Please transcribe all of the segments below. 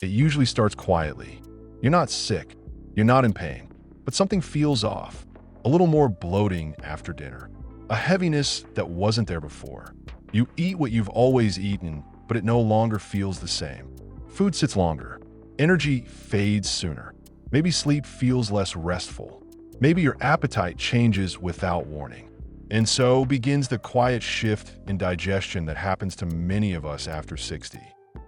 It usually starts quietly. You're not sick, you're not in pain, but something feels off. A little more bloating after dinner. A heaviness that wasn't there before. You eat what you've always eaten, but it no longer feels the same. Food sits longer. Energy fades sooner. Maybe sleep feels less restful. Maybe your appetite changes without warning. And so begins the quiet shift in digestion that happens to many of us after 60.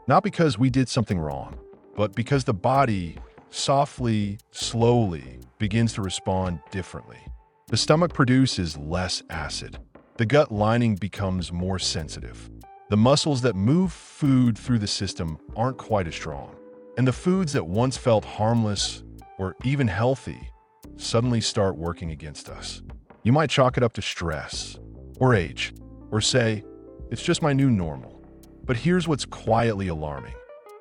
Not because we did something wrong, but because the body softly, slowly begins to respond differently. The stomach produces less acid. The gut lining becomes more sensitive. The muscles that move food through the system aren't quite as strong. And the foods that once felt harmless or even healthy suddenly start working against us. You might chalk it up to stress or age, or say, it's just my new normal. But here's what's quietly alarming.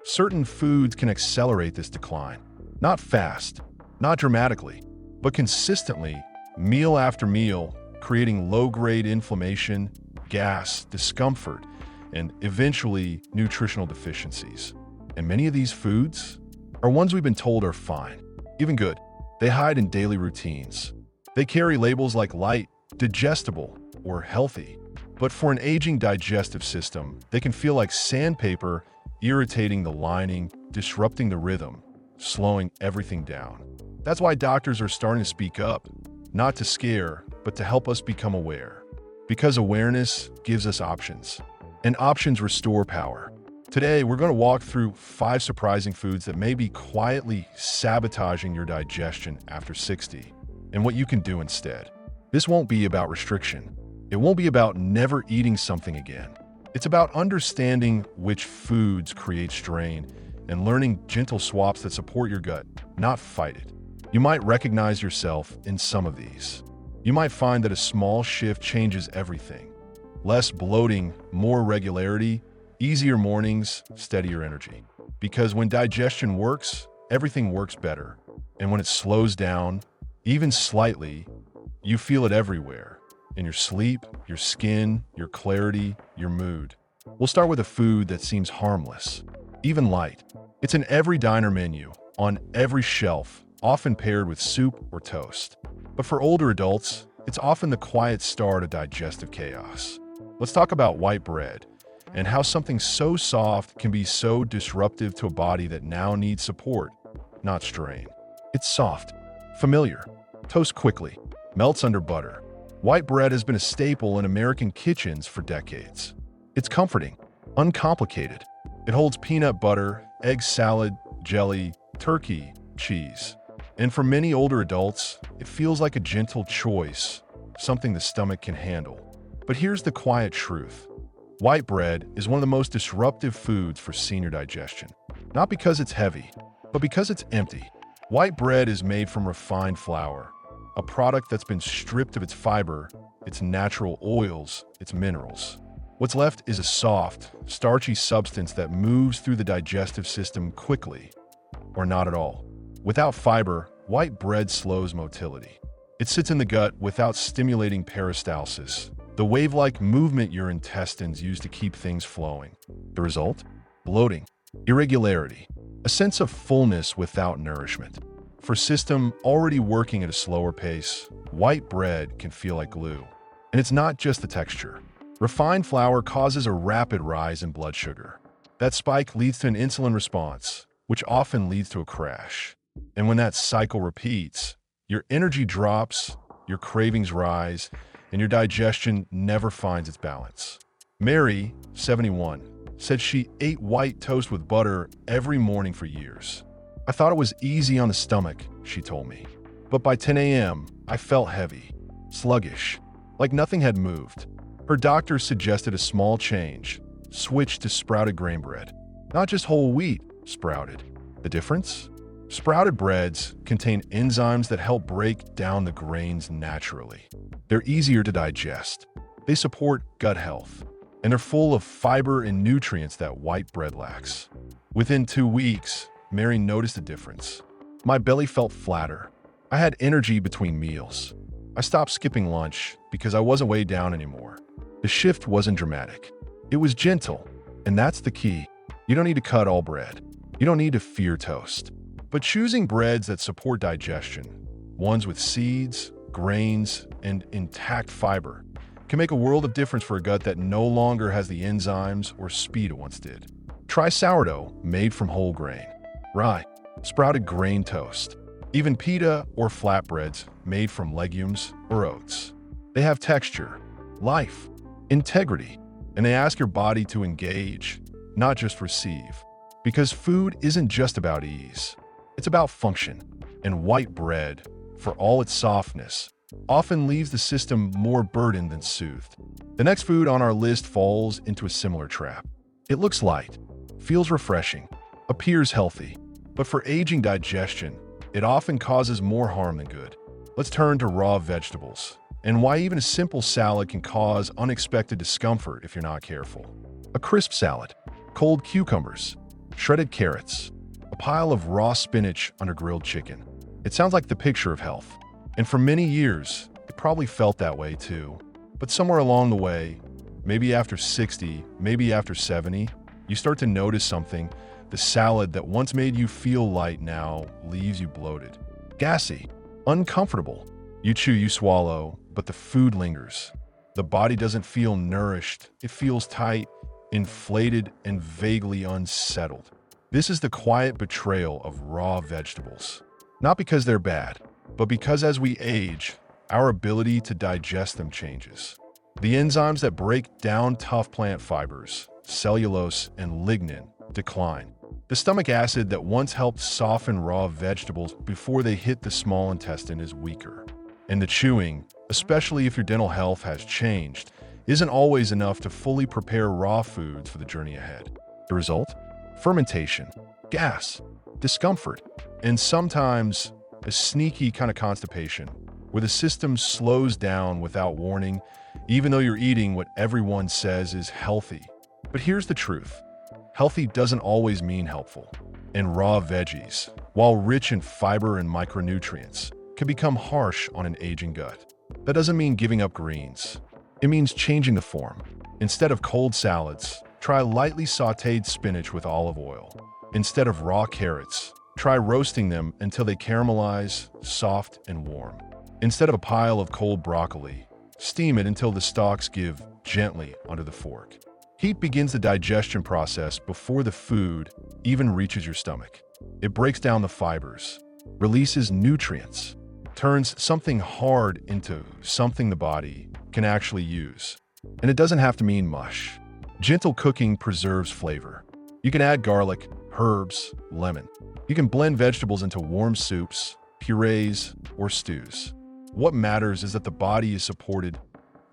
Certain foods can accelerate this decline. Not fast, not dramatically, but consistently, meal after meal, creating low-grade inflammation, gas, discomfort, and eventually nutritional deficiencies. And many of these foods are ones we've been told are fine, even good. They hide in daily routines. They carry labels like light, digestible, or healthy. But for an aging digestive system, they can feel like sandpaper, irritating the lining, disrupting the rhythm, slowing everything down. That's why doctors are starting to speak up, not to scare, but to help us become aware. Because awareness gives us options, and options restore power. Today, we're going to walk through 5 surprising foods that may be quietly sabotaging your digestion after 60, and what you can do instead. This won't be about restriction. It won't be about never eating something again. It's about understanding which foods create strain and learning gentle swaps that support your gut, not fight it. You might recognize yourself in some of these. You might find that a small shift changes everything. Less bloating, more regularity, easier mornings, steadier energy. Because when digestion works, everything works better. And when it slows down, even slightly, you feel it everywhere. In your sleep, your skin, your clarity, your mood. We'll start with a food that seems harmless, even light. It's in every diner menu, on every shelf, often paired with soup or toast. But for older adults, it's often the quiet start of digestive chaos. Let's talk about white bread and how something so soft can be so disruptive to a body that now needs support, not strain. It's soft, familiar, toasts quickly, melts under butter. White bread has been a staple in American kitchens for decades. It's comforting, uncomplicated. It holds peanut butter, egg salad, jelly, turkey, cheese. And for many older adults, it feels like a gentle choice, something the stomach can handle. But here's the quiet truth. White bread is one of the most disruptive foods for senior digestion. Not because it's heavy, but because it's empty. White bread is made from refined flour, a product that's been stripped of its fiber, its natural oils, its minerals. What's left is a soft, starchy substance that moves through the digestive system quickly, or not at all. Without fiber, white bread slows motility. It sits in the gut without stimulating peristalsis, the wave-like movement your intestines use to keep things flowing. The result? Bloating, irregularity, a sense of fullness without nourishment. For a system already working at a slower pace, white bread can feel like glue. And it's not just the texture. Refined flour causes a rapid rise in blood sugar. That spike leads to an insulin response, which often leads to a crash. And when that cycle repeats, your energy drops, your cravings rise, and your digestion never finds its balance. Mary, 71, said she ate white toast with butter every morning for years. I thought it was easy on the stomach, she told me. But by 10 a.m., I felt heavy, sluggish, like nothing had moved. Her doctor suggested a small change, switch to sprouted grain bread. Not just whole wheat, sprouted. The difference? Sprouted breads contain enzymes that help break down the grains naturally. They're easier to digest. They support gut health. And they're full of fiber and nutrients that white bread lacks. Within 2 weeks, Mary noticed a difference. My belly felt flatter. I had energy between meals. I stopped skipping lunch because I wasn't weighed down anymore. The shift wasn't dramatic. It was gentle. And that's the key. You don't need to cut all bread. You don't need to fear toast. But choosing breads that support digestion, ones with seeds, grains, and intact fiber, can make a world of difference for a gut that no longer has the enzymes or speed it once did. Try sourdough made from whole grain, rye, sprouted grain toast, even pita or flatbreads made from legumes or oats. They have texture, life, integrity, and they ask your body to engage, not just receive. Because food isn't just about ease, it's about function. And white bread, for all its softness, often leaves the system more burdened than soothed. The next food on our list falls into a similar trap. It looks light, feels refreshing, appears healthy, but for aging digestion, it often causes more harm than good. Let's turn to raw vegetables, and why even a simple salad can cause unexpected discomfort if you're not careful. A crisp salad, cold cucumbers, shredded carrots, a pile of raw spinach under grilled chicken. It sounds like the picture of health. And for many years, it probably felt that way too. But somewhere along the way, maybe after 60, maybe after 70, you start to notice something. The salad that once made you feel light now leaves you bloated, gassy, uncomfortable. You chew, you swallow, but the food lingers. The body doesn't feel nourished. It feels tight, inflated, and vaguely unsettled. This is the quiet betrayal of raw vegetables. Not because they're bad, but because as we age, our ability to digest them changes. The enzymes that break down tough plant fibers, cellulose, and lignin decline. The stomach acid that once helped soften raw vegetables before they hit the small intestine is weaker. And the chewing, especially if your dental health has changed, isn't always enough to fully prepare raw foods for the journey ahead. The result? Fermentation, gas, discomfort, and sometimes a sneaky kind of constipation, where the system slows down without warning, even though you're eating what everyone says is healthy. But here's the truth. Healthy doesn't always mean helpful. And raw veggies, while rich in fiber and micronutrients, can become harsh on an aging gut. That doesn't mean giving up greens. It means changing the form. Instead of cold salads, try lightly sautéed spinach with olive oil. Instead of raw carrots, try roasting them until they caramelize, soft and warm. Instead of a pile of cold broccoli, steam it until the stalks give gently under the fork. Heat begins the digestion process before the food even reaches your stomach. It breaks down the fibers, releases nutrients, turns something hard into something the body can actually use. And it doesn't have to mean mush. Gentle cooking preserves flavor. You can add garlic, herbs, lemon. You can blend vegetables into warm soups, purees, or stews. What matters is that the body is supported,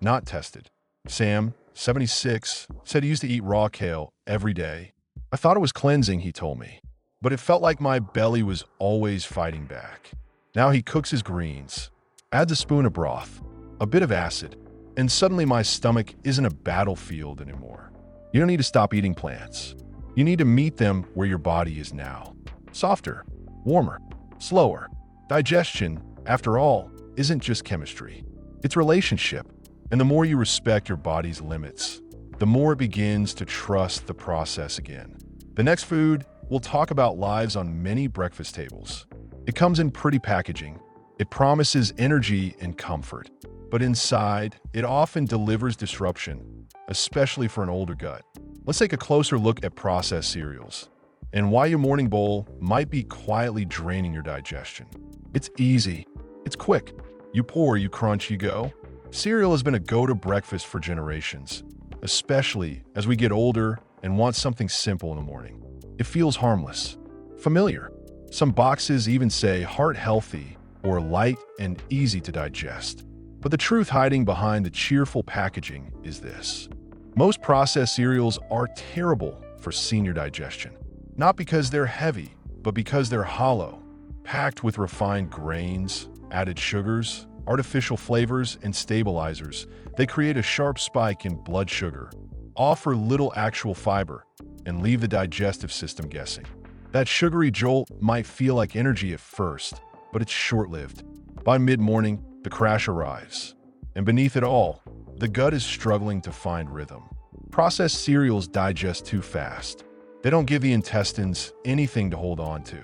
not tested. Sam, 76, said he used to eat raw kale every day. I thought it was cleansing, he told me, but it felt like my belly was always fighting back. Now he cooks his greens, adds a spoon of broth, a bit of acid, and suddenly my stomach isn't a battlefield anymore. You don't need to stop eating plants. You need to meet them where your body is now. Softer, warmer, slower. Digestion, after all, isn't just chemistry. It's relationship. And the more you respect your body's limits, the more it begins to trust the process again. The next food, we'll talk about lives on many breakfast tables. It comes in pretty packaging. It promises energy and comfort. But inside, it often delivers disruption, especially for an older gut. Let's take a closer look at processed cereals and why your morning bowl might be quietly draining your digestion. It's easy. It's quick. You pour, you crunch, you go. Cereal has been a go-to breakfast for generations, especially as we get older and want something simple in the morning. It feels harmless, familiar. Some boxes even say heart healthy or light and easy to digest. But the truth hiding behind the cheerful packaging is this. Most processed cereals are terrible for senior digestion. Not because they're heavy, but because they're hollow, packed with refined grains, added sugars, artificial flavors, and stabilizers. They create a sharp spike in blood sugar, offer little actual fiber, and leave the digestive system guessing. That sugary jolt might feel like energy at first, but it's short-lived. By mid-morning, the crash arrives. And beneath it all, the gut is struggling to find rhythm. Processed cereals digest too fast. They don't give the intestines anything to hold on to.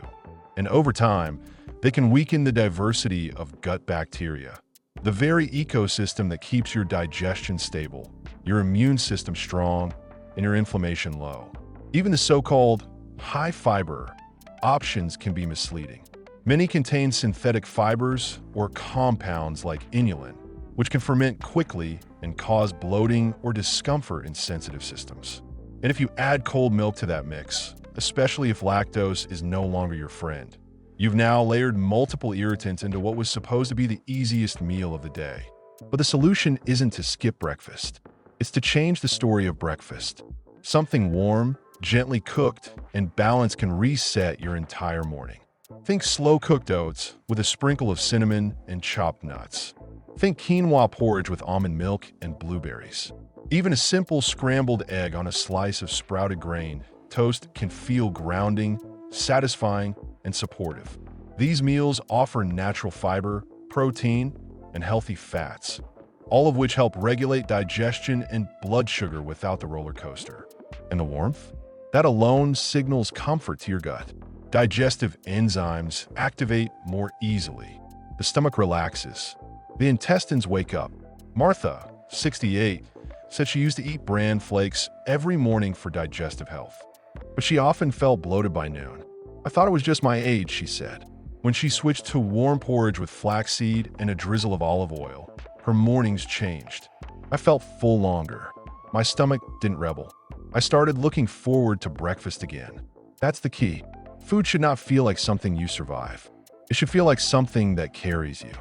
And over time, they can weaken the diversity of gut bacteria, the very ecosystem that keeps your digestion stable, your immune system strong, and your inflammation low. Even the so-called high-fiber options can be misleading. Many contain synthetic fibers or compounds like inulin, which can ferment quickly and cause bloating or discomfort in sensitive systems. And if you add cold milk to that mix, especially if lactose is no longer your friend, you've now layered multiple irritants into what was supposed to be the easiest meal of the day. But the solution isn't to skip breakfast. It's to change the story of breakfast. Something warm, gently cooked, and balanced can reset your entire morning. Think slow-cooked oats with a sprinkle of cinnamon and chopped nuts. Think quinoa porridge with almond milk and blueberries. Even a simple scrambled egg on a slice of sprouted grain toast can feel grounding, satisfying, and supportive. These meals offer natural fiber, protein, and healthy fats, all of which help regulate digestion and blood sugar without the roller coaster. And the warmth? That alone signals comfort to your gut. Digestive enzymes activate more easily. The stomach relaxes. The intestines wake up. Martha, 68, said she used to eat bran flakes every morning for digestive health, but she often felt bloated by noon. I thought it was just my age, she said. When she switched to warm porridge with flaxseed and a drizzle of olive oil, her mornings changed. I felt full longer. My stomach didn't rebel. I started looking forward to breakfast again. That's the key. Food should not feel like something you survive. It should feel like something that carries you.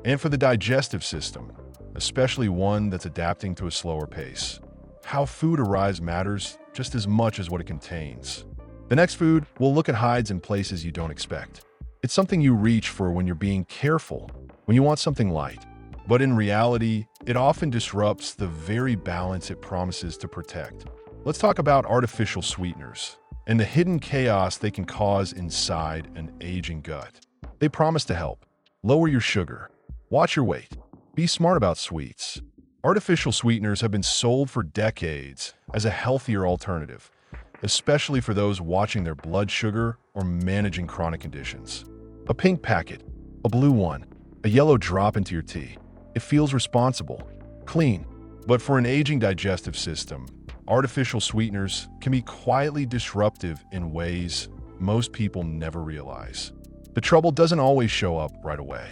And for the digestive system, especially one that's adapting to a slower pace, how food arrives matters just as much as what it contains. The next food, we'll look at hides in places you don't expect. It's something you reach for when you're being careful, when you want something light. But in reality, it often disrupts the very balance it promises to protect. Let's talk about artificial sweeteners and the hidden chaos they can cause inside an aging gut. They promise to help. Lower your sugar. Watch your weight. Be smart about sweets. Artificial sweeteners have been sold for decades as a healthier alternative, especially for those watching their blood sugar or managing chronic conditions. A pink packet, a blue one, a yellow drop into your tea. It feels responsible, clean. But for an aging digestive system, artificial sweeteners can be quietly disruptive in ways most people never realize. The trouble doesn't always show up right away.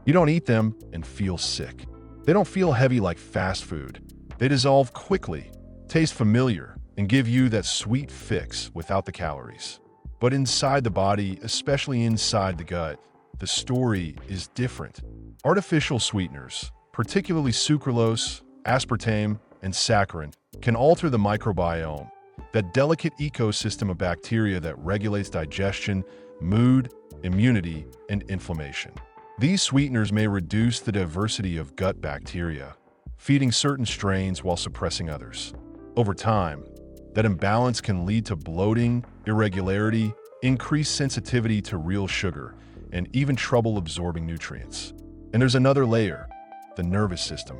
You don't eat them and feel sick. They don't feel heavy like fast food. They dissolve quickly, taste familiar, and give you that sweet fix without the calories. But inside the body, especially inside the gut, the story is different. Artificial sweeteners, particularly sucralose, aspartame, and saccharin, can alter the microbiome, that delicate ecosystem of bacteria that regulates digestion, mood, immunity, and inflammation. These sweeteners may reduce the diversity of gut bacteria, feeding certain strains while suppressing others. Over time, that imbalance can lead to bloating, irregularity, increased sensitivity to real sugar, and even trouble absorbing nutrients. And there's another layer, the nervous system.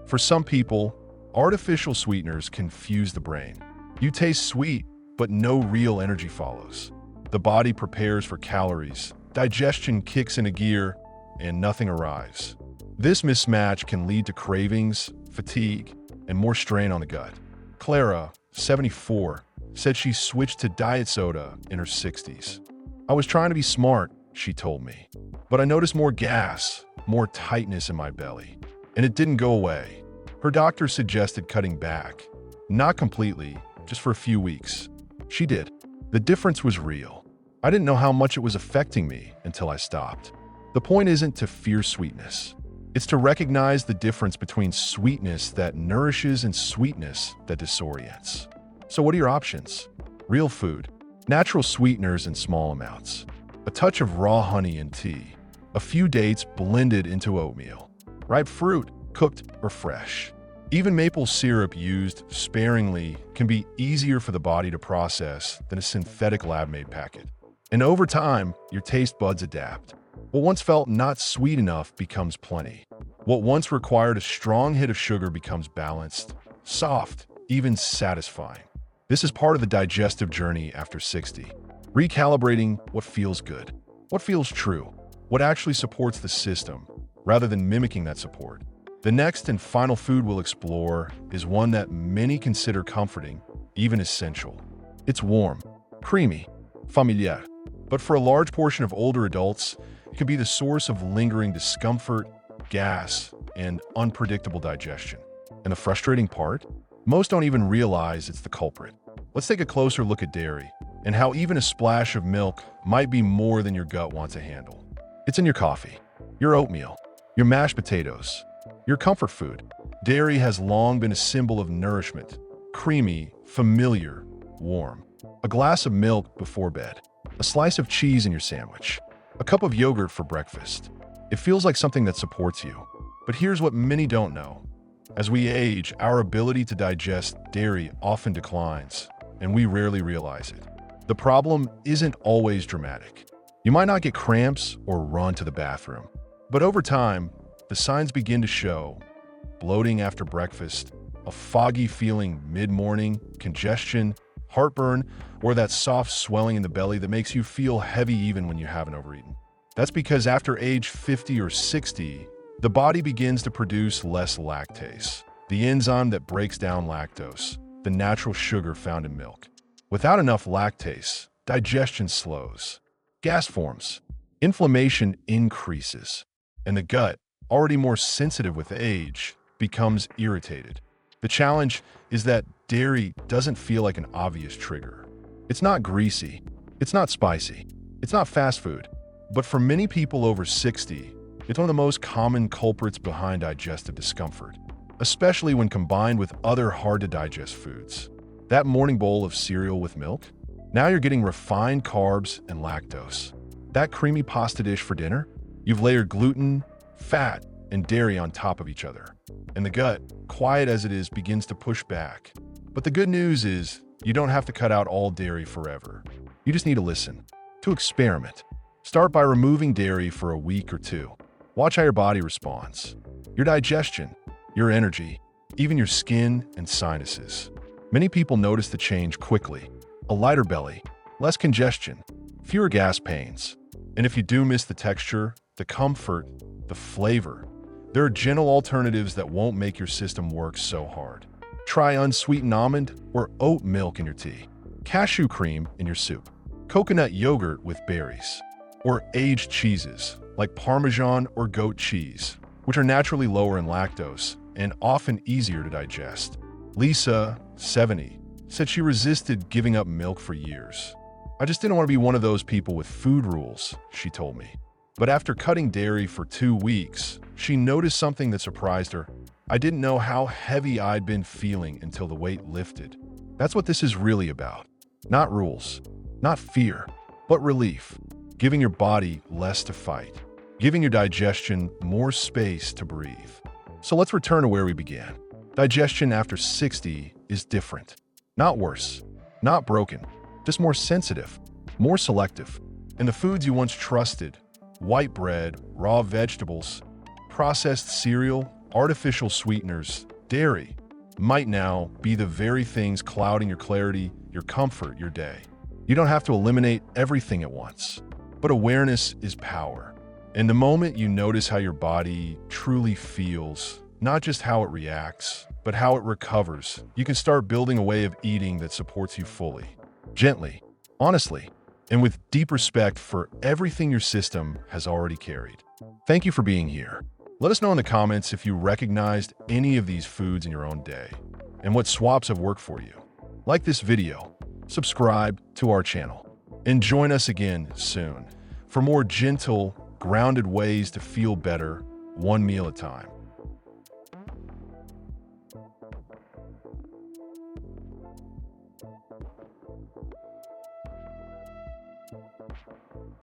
For some people, artificial sweeteners confuse the brain. You taste sweet, but no real energy follows. The body prepares for calories, digestion kicks into gear, and nothing arrives. This mismatch can lead to cravings, fatigue, and more strain on the gut. Clara, 74, said she switched to diet soda in her 60s. I was trying to be smart, she told me, but I noticed more gas, more tightness in my belly, and it didn't go away. Her doctor suggested cutting back, not completely, just for a few weeks. She did. The difference was real. I didn't know how much it was affecting me until I stopped. The point isn't to fear sweetness. It's to recognize the difference between sweetness that nourishes and sweetness that disorients. So what are your options? Real food, natural sweeteners in small amounts, a touch of raw honey in tea, a few dates blended into oatmeal, ripe fruit, cooked or fresh. Even maple syrup used sparingly can be easier for the body to process than a synthetic lab-made packet. And over time, your taste buds adapt. What once felt not sweet enough becomes plenty. What once required a strong hit of sugar becomes balanced, soft, even satisfying. This is part of the digestive journey after 60. Recalibrating what feels good, what feels true, what actually supports the system, rather than mimicking that support. The next and final food we'll explore is one that many consider comforting, even essential. It's warm, creamy, familiar, but for a large portion of older adults, it can be the source of lingering discomfort, gas, and unpredictable digestion. And the frustrating part? Most don't even realize it's the culprit. Let's take a closer look at dairy and how even a splash of milk might be more than your gut wants to handle. It's in your coffee, your oatmeal, your mashed potatoes, your comfort food. Dairy has long been a symbol of nourishment, creamy, familiar, warm. A glass of milk before bed, a slice of cheese in your sandwich, a cup of yogurt for breakfast. It feels like something that supports you. But here's what many don't know. As we age, our ability to digest dairy often declines, and we rarely realize it. The problem isn't always dramatic. You might not get cramps or run to the bathroom, but over time, the signs begin to show: bloating after breakfast, a foggy feeling mid-morning, congestion, heartburn, or that soft swelling in the belly that makes you feel heavy even when you haven't overeaten. That's because after age 50 or 60, the body begins to produce less lactase, the enzyme that breaks down lactose, the natural sugar found in milk. Without enough lactase, digestion slows, gas forms, inflammation increases, and the gut, already more sensitive with age, becomes irritated. The challenge is that dairy doesn't feel like an obvious trigger. It's not greasy, it's not spicy, it's not fast food, but for many people over 60, it's one of the most common culprits behind digestive discomfort, especially when combined with other hard-to-digest foods. That morning bowl of cereal with milk? Now you're getting refined carbs and lactose. That creamy pasta dish for dinner? You've layered gluten, fat, and dairy on top of each other. And the gut, quiet as it is, begins to push back. But the good news is, you don't have to cut out all dairy forever. You just need to listen, to experiment. Start by removing dairy for a week or two. Watch how your body responds. Your digestion, your energy, even your skin and sinuses. Many people notice the change quickly. A lighter belly, less congestion, fewer gas pains. And if you do miss the texture, the comfort, the flavor, there are gentle alternatives that won't make your system work so hard. Try unsweetened almond or oat milk in your tea, cashew cream in your soup, coconut yogurt with berries, or aged cheeses like Parmesan or goat cheese, which are naturally lower in lactose and often easier to digest. Lisa, 70, said she resisted giving up milk for years. I just didn't want to be one of those people with food rules, she told me. But after cutting dairy for 2 weeks, she noticed something that surprised her. I didn't know how heavy I'd been feeling until the weight lifted. That's what this is really about. Not rules, not fear, but relief. Giving your body less to fight. Giving your digestion more space to breathe. So let's return to where we began. Digestion after 60 is different. Not worse, not broken, just more sensitive, more selective. And the foods you once trusted, white bread, raw vegetables, processed cereal, artificial sweeteners, dairy, might now be the very things clouding your clarity, your comfort, your day. You don't have to eliminate everything at once, but awareness is power. And the moment you notice how your body truly feels, not just how it reacts, but how it recovers, you can start building a way of eating that supports you fully, gently, honestly, and with deep respect for everything your system has already carried. Thank you for being here. Let us know in the comments if you recognized any of these foods in your own day and what swaps have worked for you. Like this video, subscribe to our channel, and join us again soon for more gentle, grounded ways to feel better, one meal at a time.